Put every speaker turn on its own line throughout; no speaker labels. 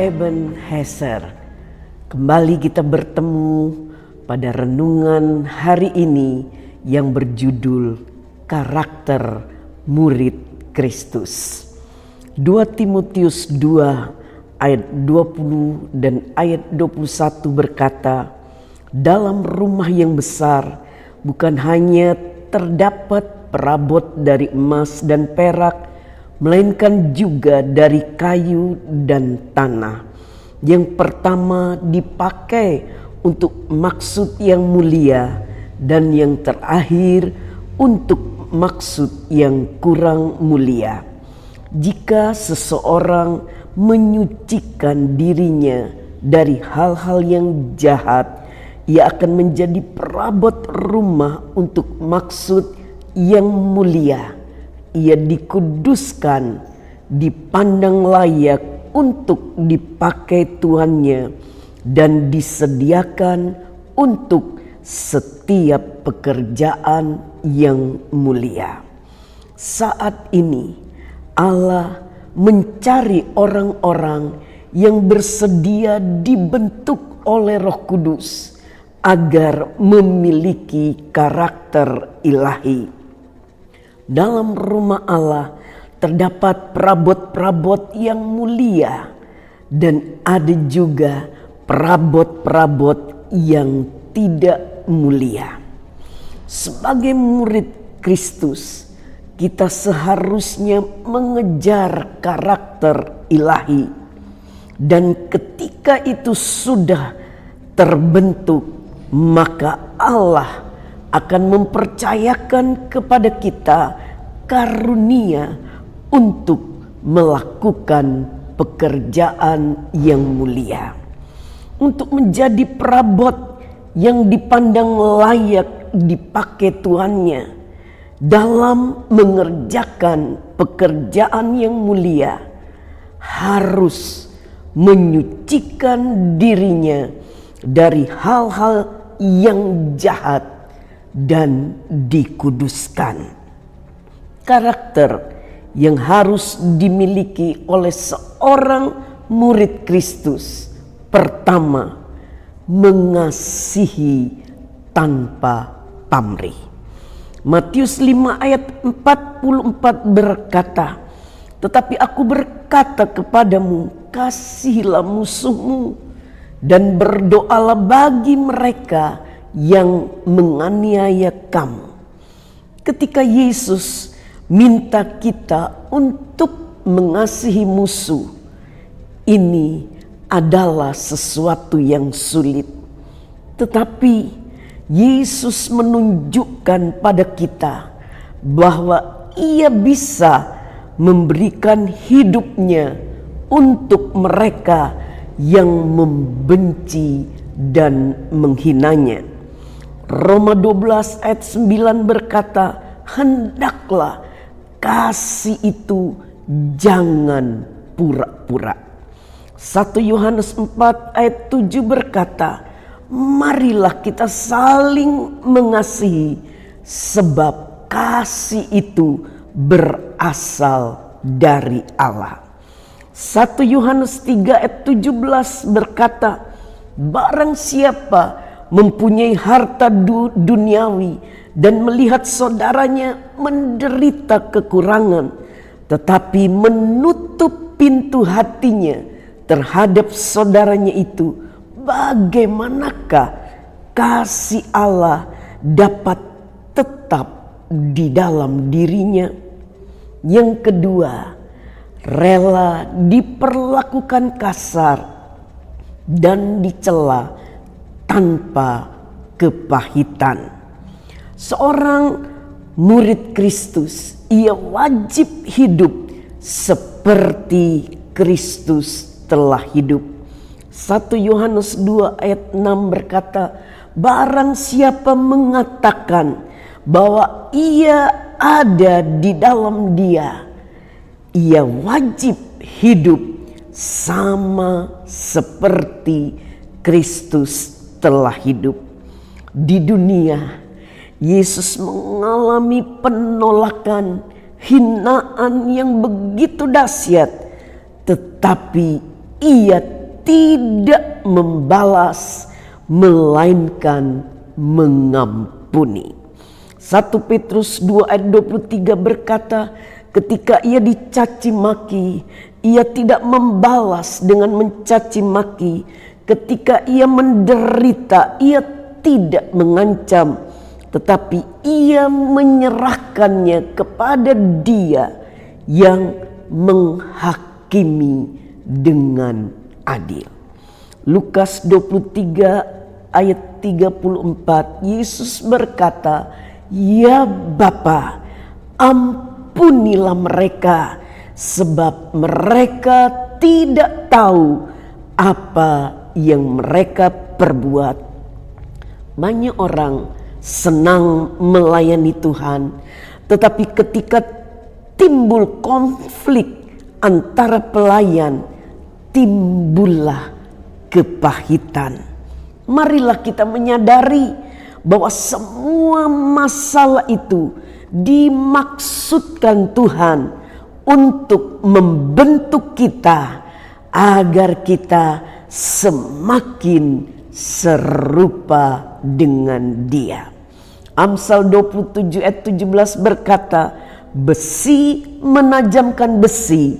Ebenezer. Kembali kita bertemu pada renungan hari ini yang berjudul Karakter Murid Kristus. 2 Timotius 2 ayat 20 dan ayat 21 berkata, dalam rumah yang besar bukan hanya terdapat perabot dari emas dan perak, melainkan juga dari kayu dan tanah. Yang pertama dipakai untuk maksud yang mulia, dan yang terakhir untuk maksud yang kurang mulia. Jika seseorang menyucikan dirinya dari hal-hal yang jahat, ia akan menjadi perabot rumah untuk maksud yang mulia. Ia dikuduskan, dipandang layak untuk dipakai Tuhannya, dan disediakan untuk setiap pekerjaan yang mulia. Saat ini Allah mencari orang-orang yang bersedia dibentuk oleh Roh Kudus agar memiliki karakter ilahi. Dalam rumah Allah terdapat perabot-perabot yang mulia, dan ada juga perabot-perabot yang tidak mulia. Sebagai murid Kristus, kita seharusnya mengejar karakter ilahi, dan ketika itu sudah terbentuk, maka Allah akan mempercayakan kepada kita karunia untuk melakukan pekerjaan yang mulia. Untuk menjadi perabot yang dipandang layak dipakai Tuhannya dalam mengerjakan pekerjaan yang mulia, harus menyucikan dirinya dari hal-hal yang jahat dan dikuduskan. Karakter yang harus dimiliki oleh seorang murid Kristus, pertama, mengasihi tanpa pamrih. Matius 5 ayat 44 berkata, tetapi aku berkata kepadamu, kasihilah musuhmu dan berdoalah bagi mereka yang menganiaya kamu. Ketika Yesus minta kita untuk mengasihi musuh, ini adalah sesuatu yang sulit. Tetapi Yesus menunjukkan pada kita bahwa Ia bisa memberikan hidupnya untuk mereka yang membenci dan menghinanya. Roma 12 ayat 9 berkata, hendaklah kasih itu jangan pura-pura. 1 Yohanes 4 ayat 7 berkata, marilah kita saling mengasihi, sebab kasih itu berasal dari Allah. 1 Yohanes 3 ayat 17 berkata, barang siapa mempunyai harta duniawi dan melihat saudaranya menderita kekurangan, tetapi menutup pintu hatinya terhadap saudaranya itu, bagaimanakah kasih Allah dapat tetap di dalam dirinya? Yang kedua, rela diperlakukan kasar dan dicela tanpa kepahitan. Seorang murid Kristus, ia wajib hidup seperti Kristus telah hidup. 1 Yohanes 2 ayat 6 berkata, barang siapa mengatakan bahwa ia ada di dalam Dia, ia wajib hidup sama seperti Kristus telah hidup. Di dunia, Yesus mengalami penolakan, hinaan yang begitu dahsyat, tetapi Ia tidak membalas, melainkan mengampuni. 1 Petrus 2 ayat 23 berkata, ketika ia dicaci maki, ia tidak membalas dengan mencaci maki. Ketika ia menderita, ia tidak mengancam, tetapi ia menyerahkannya kepada Dia yang menghakimi dengan adil. Lukas 23 ayat 34, Yesus berkata, "Ya Bapa, ampunilah mereka, sebab mereka tidak tahu apa yang mereka perbuat." Banyak orang senang melayani Tuhan, tetapi ketika timbul konflik antara pelayan, timbullah kepahitan. Marilah kita menyadari bahwa semua masalah itu dimaksudkan Tuhan untuk membentuk kita agar kita semakin serupa dengan Dia. Amsal 27 ayat 17 berkata, besi menajamkan besi,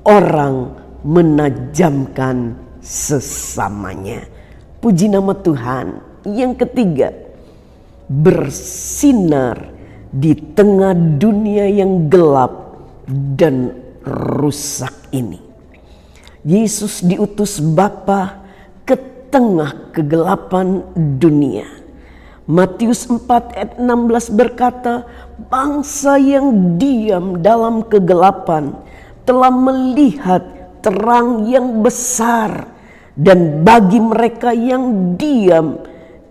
orang menajamkan sesamanya. Puji nama Tuhan. Yang ketiga, bersinar di tengah dunia yang gelap dan rusak ini. Yesus diutus Bapa ke tengah kegelapan dunia. Matius 4 ayat 16 berkata, bangsa yang diam dalam kegelapan telah melihat terang yang besar, dan bagi mereka yang diam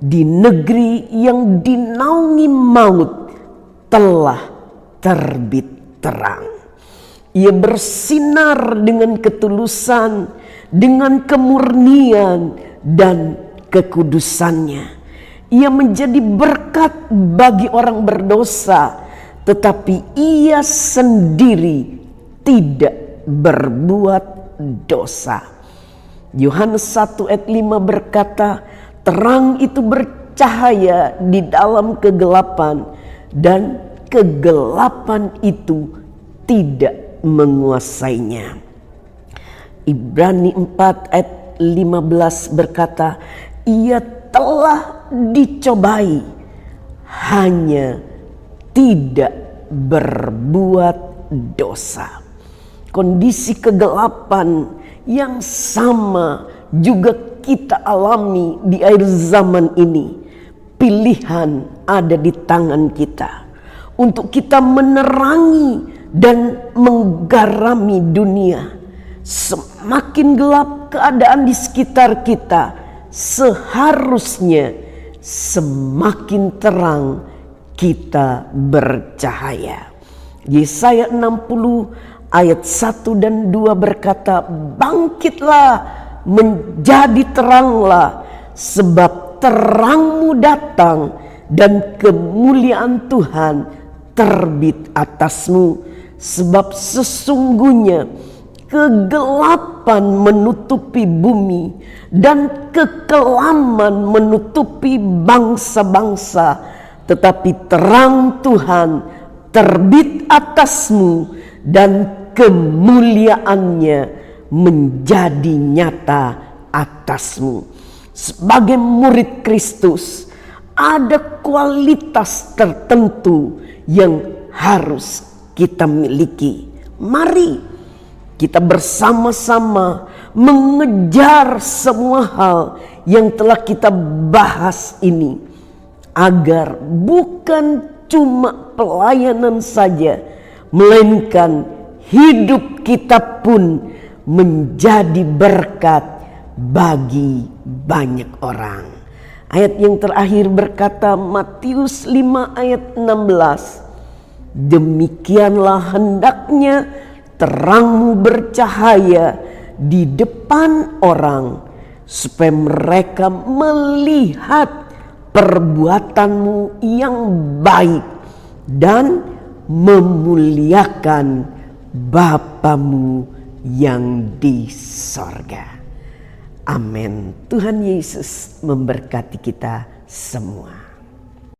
di negeri yang dinaungi maut telah terbit terang. Ia bersinar dengan ketulusan, dengan kemurnian dan kekudusannya. Ia menjadi berkat bagi orang berdosa, tetapi ia sendiri tidak berbuat dosa. Yohanes 1 ayat 5 berkata, terang itu bercahaya di dalam kegelapan, dan kegelapan itu tidak menguasainya. Ibrani 4 ayat 15 berkata, ia telah dicobai, hanya tidak berbuat dosa. Kondisi kegelapan yang sama juga kita alami di akhir zaman ini. Pilihan ada di tangan kita untuk kita menerangi dan menggarami dunia. Semakin gelap keadaan di sekitar kita, seharusnya semakin terang kita bercahaya. Yesaya 60 ayat 1 dan 2 berkata, bangkitlah, menjadi teranglah, sebab terangmu datang dan kemuliaan Tuhan terbit atasmu. Sebab sesungguhnya kegelapan menutupi bumi dan kekelaman menutupi bangsa-bangsa, tetapi terang Tuhan terbit atasmu dan kemuliaannya menjadi nyata atasmu. Sebagai murid Kristus, ada kualitas tertentu yang harus kita miliki. Mari kita bersama-sama mengejar semua hal yang telah kita bahas ini, agar bukan cuma pelayanan saja, melainkan hidup kita pun menjadi berkat bagi banyak orang. Ayat yang terakhir berkata, Matius 5 ayat 16, demikianlah hendaknya terangmu bercahaya di depan orang, supaya mereka melihat perbuatanmu yang baik dan memuliakan Bapamu yang di sorga. Amin. Tuhan Yesus memberkati kita semua.